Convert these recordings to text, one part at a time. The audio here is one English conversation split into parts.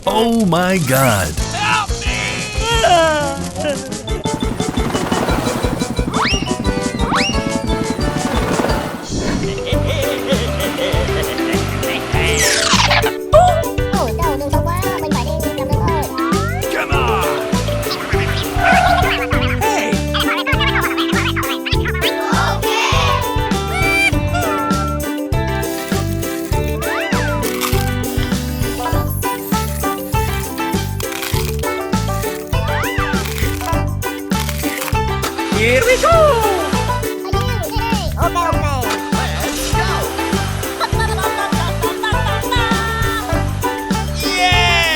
Oh my God! Help me! Đừng sâu quá, mình phải đi làm đường thôi. Come on! Hey! Here we go! Ok. Let's go! Yeah!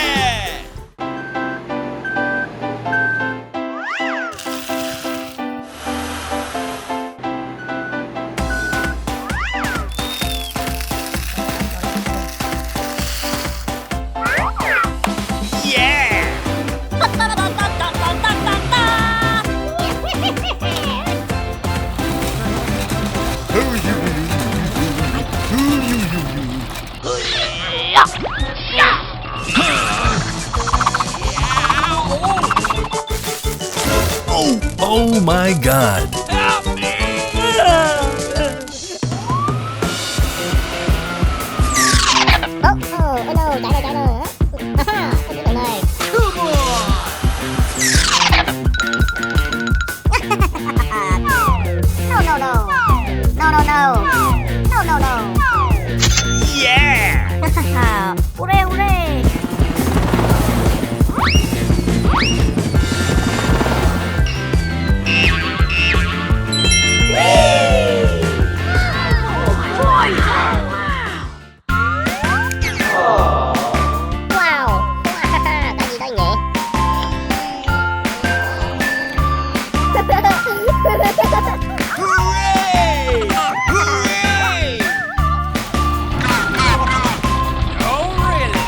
Yeah! Oh my God! Help me! Chạy rồi. Chạy rồi. Come on! No. Yeah! Ure. Wow. Cái gì đây nhỉ? Hooray! Hooray! Oh, really?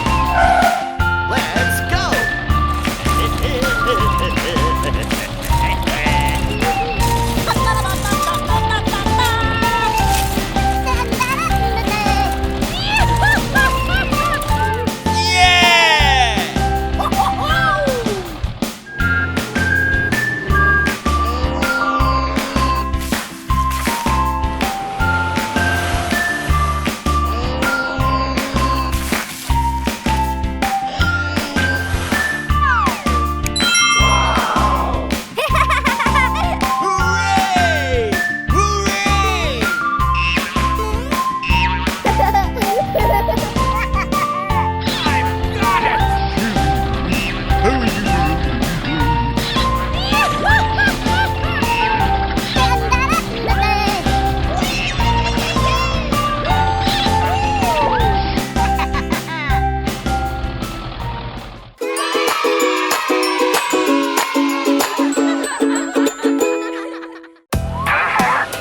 Let's go! Hooray! Hooray! I've got it!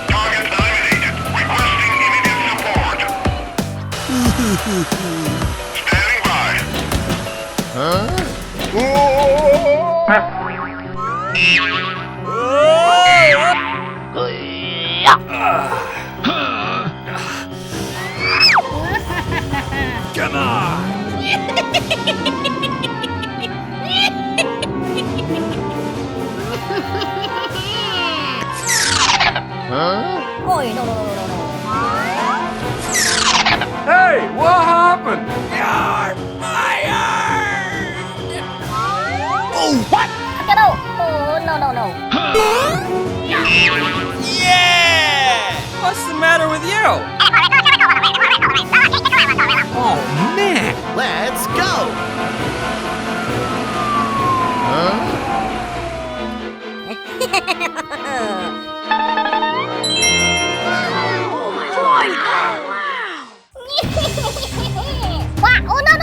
Target eliminated. Requesting immediate support. Standing by. Come on! Ôi, no. Hey, what happened? You're fired! Oh, what? Cái đâu? No. Yeah! What's the matter with you? Oh, man! Let's go! Wow. Oh, no.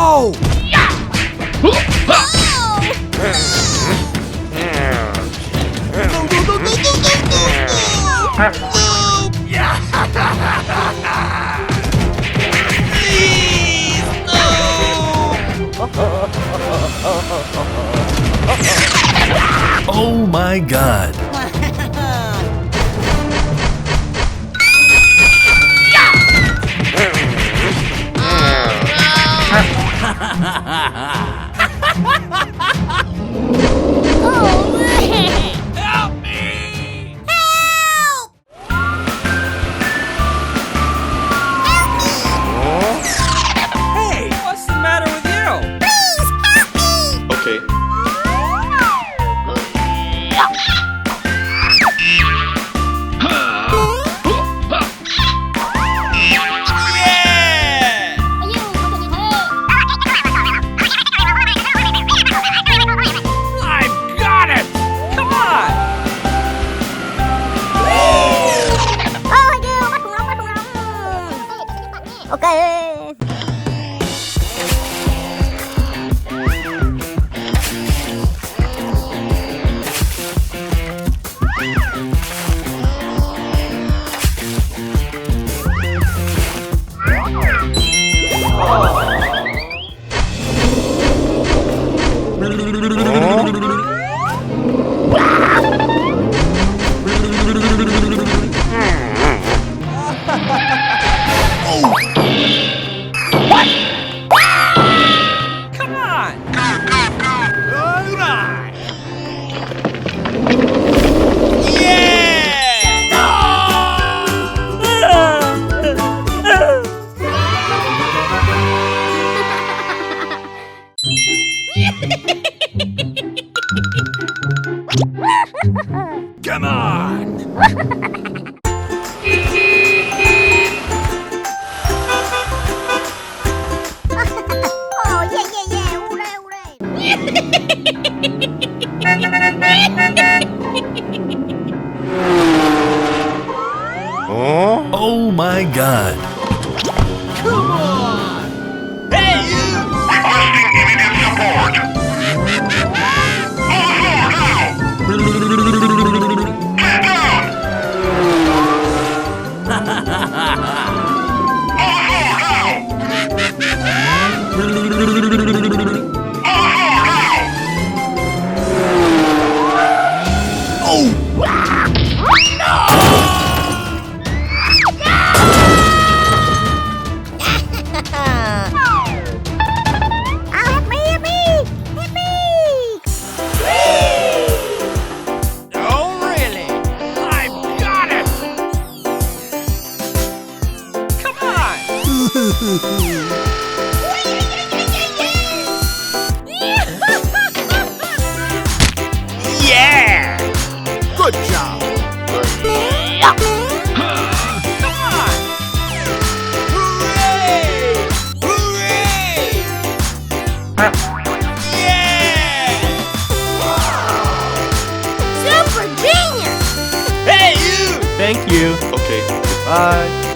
go! Please, no! Oh my god. Help me! Hey, what's the matter with you? Okay. Yeah! I've got it! Come on! Ok. Come on! Come on! Oh, yeah, yeah, yeah. Hooray, hooray. Oh my god. Hey, you! Requesting immediate support. On the floor now! Get down! On the floor now! Help me, help me. Help me. Oh, really? I've got it! Come on! Yeah! Good job! Come on! Hooray! Hooray! Yeah! Super genius. Hey, you! Thank you. Okay. Bye.